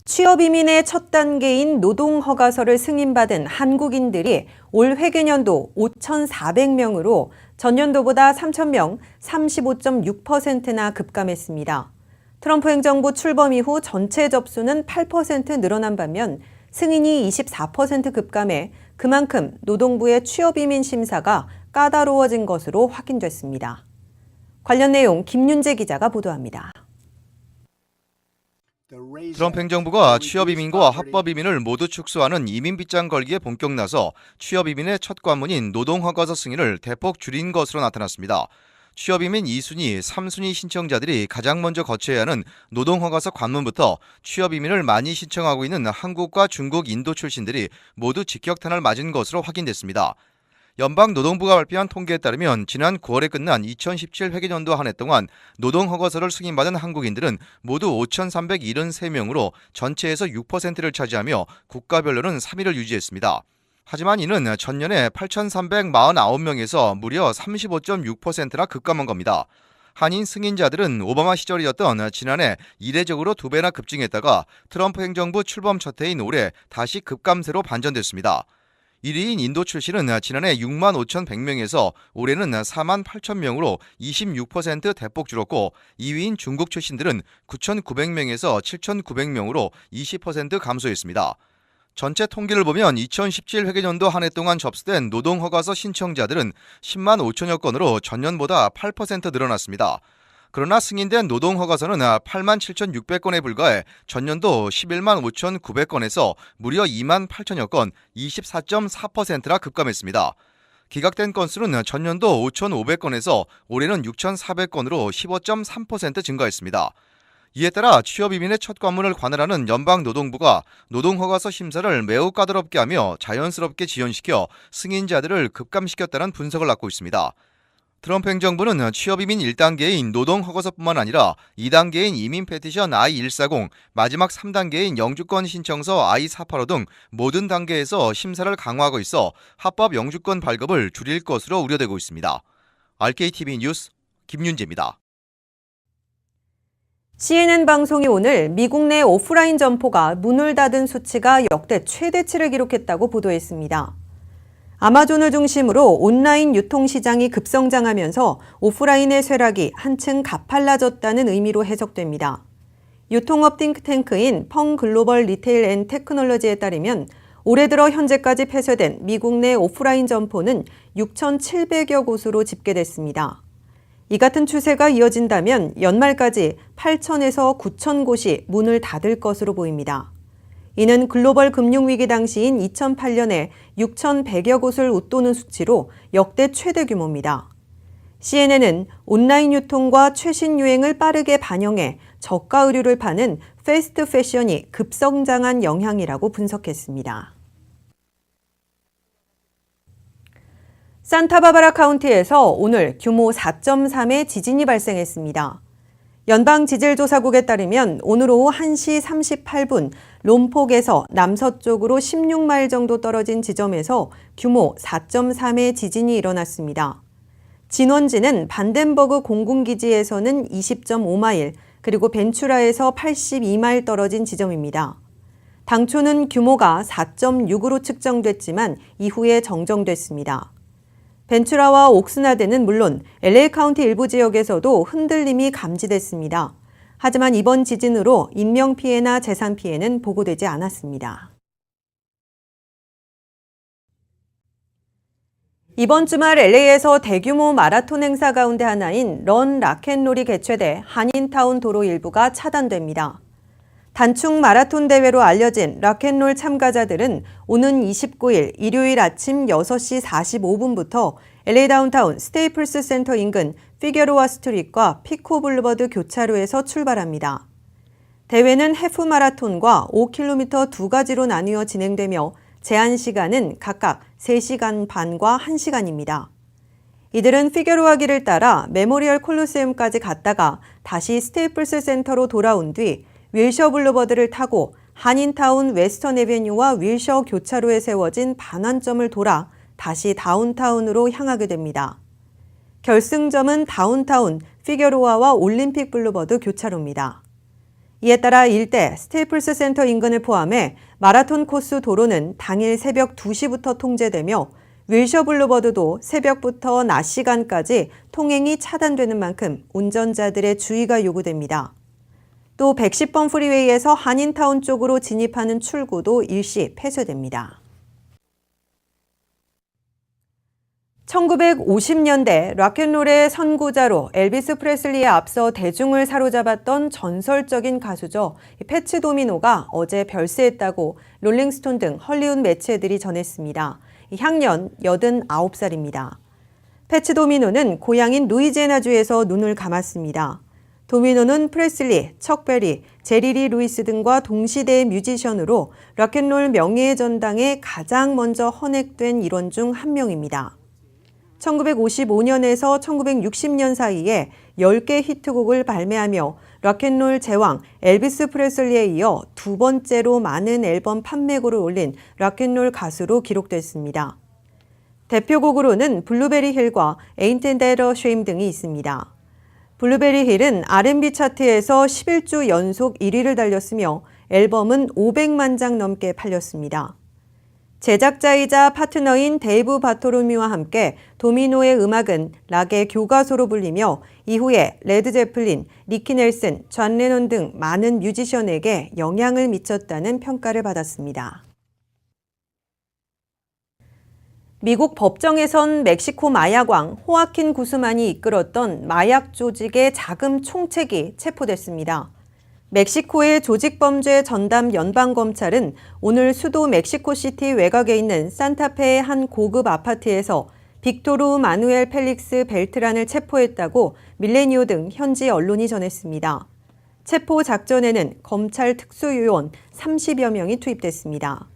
취업 이민의 첫 단계인 노동허가서를 승인받은 한국인들이 올 회계년도 5,400명으로 전년도보다 3,000명, 35.6%나 급감했습니다. 트럼프 행정부 출범 이후 전체 접수는 8% 늘어난 반면 승인이 24% 급감해 그만큼 노동부의 취업 이민 심사가 까다로워진 것으로 확인됐습니다. 관련 내용 김윤재 기자가 보도합니다. 트럼프 행정부가 취업 이민과 합법 이민을 모두 축소하는 이민 빗장 걸기에 본격 나서 취업 이민의 첫 관문인 노동허가서 승인을 대폭 줄인 것으로 나타났습니다. 취업 이민 2순위, 3순위 신청자들이 가장 먼저 거쳐야 하는 노동허가서 관문부터 취업 이민을 많이 신청하고 있는 한국과 중국, 인도 출신들이 모두 직격탄을 맞은 것으로 확인됐습니다. 연방노동부가 발표한 통계에 따르면 지난 9월에 끝난 2017 회계년도 한 해 동안 노동허가서를 승인받은 한국인들은 모두 5,373명으로 전체에서 6%를 차지하며 국가별로는 3위를 유지했습니다. 하지만 이는 전년에 8,349명에서 무려 35.6%나 급감한 겁니다. 한인 승인자들은 오바마 시절이었던 지난해 이례적으로 2배나 급증했다가 트럼프 행정부 출범 첫 해인 올해 다시 급감세로 반전됐습니다. 1위인 인도 출신은 지난해 6만 5,100명에서 올해는 4만 8,000명으로 26% 대폭 줄었고 2위인 중국 출신들은 9,900명에서 7,900명으로 20% 감소했습니다. 전체 통계를 보면 2017 회계년도 한 해 동안 접수된 노동허가서 신청자들은 10만 5천여 건으로 전년보다 8% 늘어났습니다. 그러나 승인된 노동허가서는 8만 7,600건에 불과해 전년도 11만 5,900건에서 무려 2만 8천여 건, 24.4%나 급감했습니다. 기각된 건수는 전년도 5,500건에서 올해는 6,400건으로 15.3% 증가했습니다. 이에 따라 취업 이민의 첫 관문을 관할하는 연방노동부가 노동허가서 심사를 매우 까다롭게 하며 자연스럽게 지연시켜 승인자들을 급감시켰다는 분석을 낳고 있습니다. 트럼프 행정부는 취업 이민 1단계인 노동허가서뿐만 아니라 2단계인 이민 페티션 I-140, 마지막 3단계인 영주권 신청서 I-485 등 모든 단계에서 심사를 강화하고 있어 합법 영주권 발급을 줄일 것으로 우려되고 있습니다. RKTV 뉴스 김윤재입니다. CNN 방송이 오늘 미국 내 오프라인 점포가 문을 닫은 수치가 역대 최대치를 기록했다고 보도했습니다. 아마존을 중심으로 온라인 유통시장이 급성장하면서 오프라인의 쇠락이 한층 가팔라졌다는 의미로 해석됩니다. 유통업 띵크탱크인 펑 글로벌 리테일 앤 테크놀로지에 따르면 올해 들어 현재까지 폐쇄된 미국 내 오프라인 점포는 6,700여 곳으로 집계됐습니다. 이 같은 추세가 이어진다면 연말까지 8,000에서 9,000 곳이 문을 닫을 것으로 보입니다. 이는 글로벌 금융위기 당시인 2008년에 6,100여 곳을 웃도는 수치로 역대 최대 규모입니다. CNN은 온라인 유통과 최신 유행을 빠르게 반영해 저가 의류를 파는 패스트 패션이 급성장한 영향이라고 분석했습니다. 산타바바라 카운티에서 오늘 규모 4.3의 지진이 발생했습니다. 연방지질조사국에 따르면 오늘 오후 1시 38분 롬폭에서 남서쪽으로 16마일 정도 떨어진 지점에서 규모 4.3의 지진이 일어났습니다. 진원지는 반덴버그 공군기지에서는 20.5마일, 그리고 벤츄라에서 82마일 떨어진 지점입니다. 당초는 규모가 4.6으로 측정됐지만 이후에 정정됐습니다. 벤츄라와 옥스나드는 물론 LA 카운티 일부 지역에서도 흔들림이 감지됐습니다. 하지만 이번 지진으로 인명피해나 재산피해는 보고되지 않았습니다. 이번 주말 LA에서 대규모 마라톤 행사 가운데 하나인 런 락앤롤이 개최돼 한인타운 도로 일부가 차단됩니다. 단축 마라톤 대회로 알려진 락앤롤 참가자들은 오는 29일 일요일 아침 6시 45분부터 LA 다운타운 스테이플스 센터 인근 피게로아 스트릿과 피코 블루버드 교차로에서 출발합니다. 대회는 해프 마라톤과 5km 두 가지로 나뉘어 진행되며 제한 시간은 각각 3시간 반과 1시간입니다. 이들은 피게로아 길을 따라 메모리얼 콜로세움까지 갔다가 다시 스테이플스 센터로 돌아온 뒤 윌셔 블루버드를 타고 한인타운 웨스턴 에베뉴와 윌셔 교차로에 세워진 반환점을 돌아 다시 다운타운으로 향하게 됩니다. 결승점은 다운타운 피게로아와 올림픽 블루버드 교차로입니다. 이에 따라 일대 스테이플스 센터 인근을 포함해 마라톤 코스 도로는 당일 새벽 2시부터 통제되며 윌셔 블루버드도 새벽부터 낮 시간까지 통행이 차단되는 만큼 운전자들의 주의가 요구됩니다. 또 110번 프리웨이에서 한인타운 쪽으로 진입하는 출구도 일시 폐쇄됩니다. 1950년대 락앤롤의 선구자로 엘비스 프레슬리에 앞서 대중을 사로잡았던 전설적인 가수죠. 패츠 도미노가 어제 별세했다고 롤링스톤 등 헐리우드 매체들이 전했습니다. 향년 89살입니다. 패츠 도미노는 고향인 루이지애나주에서 눈을 감았습니다. 도미노는 프레슬리, 척 베리, 제리 리 루이스 등과 동시대의 뮤지션으로 락앤롤 명예의 전당에 가장 먼저 헌액된 일원 중 한 명입니다. 1955년에서 1960년 사이에 10개 히트곡을 발매하며 락앤롤 제왕 엘비스 프레슬리에 이어 두 번째로 많은 앨범 판매고를 올린 락앤롤 가수로 기록됐습니다. 대표곡으로는 블루베리 힐과 Ain't That a Shame 등이 있습니다. 블루베리 힐은 R&B 차트에서 11주 연속 1위를 달렸으며 앨범은 500만 장 넘게 팔렸습니다. 제작자이자 파트너인 데이브 바토로미와 함께 도미노의 음악은 락의 교과서로 불리며 이후에 레드 제플린, 리키 넬슨, 존 레논 등 많은 뮤지션에게 영향을 미쳤다는 평가를 받았습니다. 미국 법정에선 멕시코 마약왕 호아킨 구스만이 이끌었던 마약 조직의 자금 총책이 체포됐습니다. 멕시코의 조직범죄 전담 연방검찰은 오늘 수도 멕시코시티 외곽에 있는 산타페의 한 고급 아파트에서 빅토르 마누엘 펠릭스 벨트란을 체포했다고 밀레니오 등 현지 언론이 전했습니다. 체포 작전에는 검찰 특수요원 30여 명이 투입됐습니다.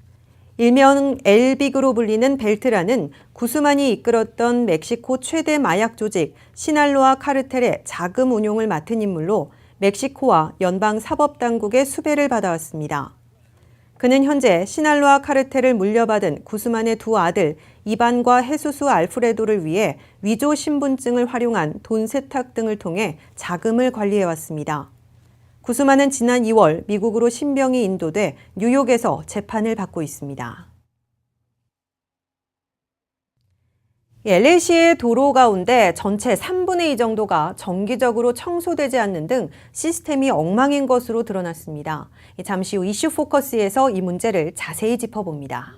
일명 엘빅으로 불리는 벨트란은 구스만이 이끌었던 멕시코 최대 마약 조직 시날로아 카르텔의 자금 운용을 맡은 인물로 멕시코와 연방사법당국의 수배를 받아왔습니다. 그는 현재 시날로아 카르텔을 물려받은 구스만의 두 아들 이반과 헤수스 알프레도를 위해 위조 신분증을 활용한 돈 세탁 등을 통해 자금을 관리해왔습니다. 구스만은 지난 2월 미국으로 신병이 인도돼 뉴욕에서 재판을 받고 있습니다. LA시의 도로 가운데 전체 3분의 2 정도가 정기적으로 청소되지 않는 등 시스템이 엉망인 것으로 드러났습니다. 잠시 후 이슈 포커스에서 이 문제를 자세히 짚어봅니다.